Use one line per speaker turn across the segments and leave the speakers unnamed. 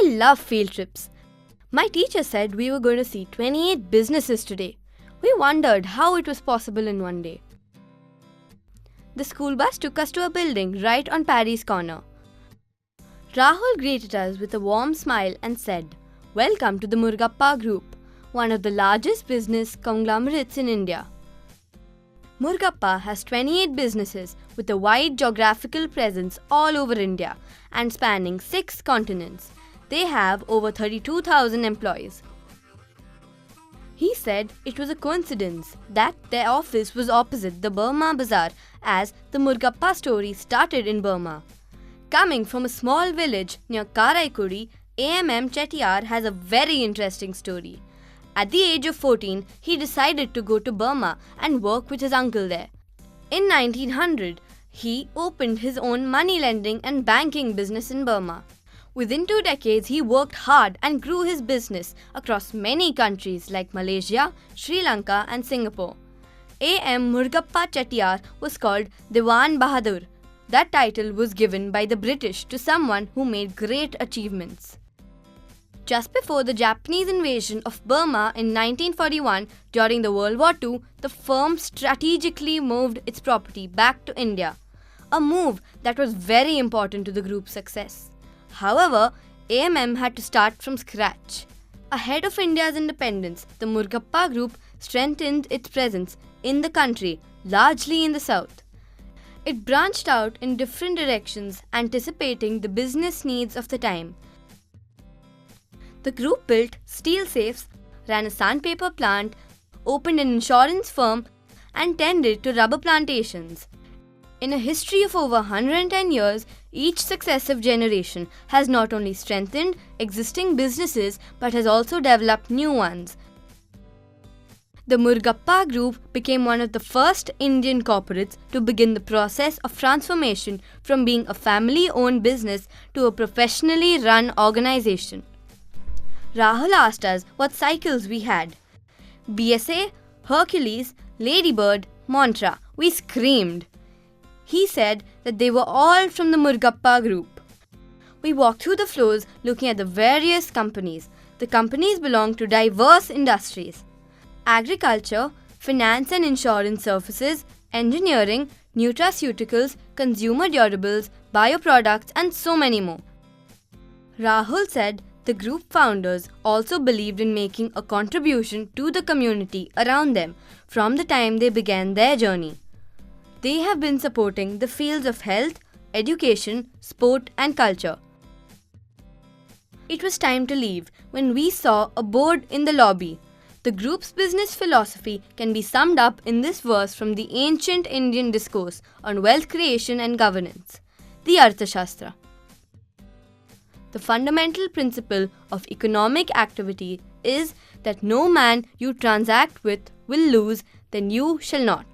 I love field trips. My teacher said we were going to see 28 businesses today. We wondered how it was possible in one day. The school bus took us to a building right on Paddy's Corner. Rahul greeted us with a warm smile and said, "Welcome to the Murugappa Group, one of the largest business conglomerates in India." Murugappa has 28 businesses with a wide geographical presence all over India and spanning 6 continents. They have over 32,000 employees. He said it was a coincidence that their office was opposite the Burma Bazaar, as the Murugappa story started in Burma. Coming from a small village near Karaikudi, A.M.M. Chettiar has a very interesting story. At the age of 14, he decided to go to Burma and work with his uncle there. In 1900, he opened his own money lending and banking business in Burma. Within 2 decades, he worked hard and grew his business across many countries like Malaysia, Sri Lanka and Singapore. A.M. Murugappa Chettiar was called Diwan Bahadur. That title was given by the British to someone who made great achievements. Just before the Japanese invasion of Burma in 1941, during the World War II, the firm strategically moved its property back to India, a move that was very important to the group's success. However, A.M.M. had to start from scratch. Ahead of India's independence, the Murugappa Group strengthened its presence in the country, largely in the south. It branched out in different directions, anticipating the business needs of the time. The group built steel safes, ran a sandpaper plant, opened an insurance firm, and tended to rubber plantations. In a history of over 110 years, each successive generation has not only strengthened existing businesses but has also developed new ones. The Murugappa Group became one of the first Indian corporates to begin the process of transformation from being a family-owned business to a professionally run organization. Rahul asked us what cycles we had. BSA, Hercules, Ladybird, Mantra. We screamed. He said that they were all from the Murugappa Group. We walked through the floors looking at the various companies. The companies belong to diverse industries: agriculture, finance and insurance services, engineering, nutraceuticals, consumer durables, bioproducts, and so many more. Rahul said the group founders also believed in making a contribution to the community around them from the time they began their journey. They have been supporting the fields of health, education, sport, and culture. It was time to leave when we saw a board in the lobby. The group's business philosophy can be summed up in this verse from the ancient Indian discourse on wealth creation and governance, the Arthashastra. The fundamental principle of economic activity is that no man you transact with will lose, then you shall not.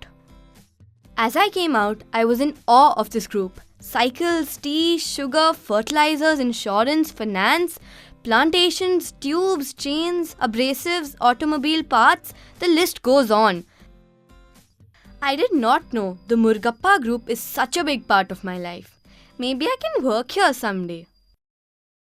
As I came out, I was in awe of this group. Cycles, tea, sugar, fertilizers, insurance, finance, plantations, tubes, chains, abrasives, automobile parts, the list goes on. I did not know the Murugappa Group is such a big part of my life. Maybe I can work here someday.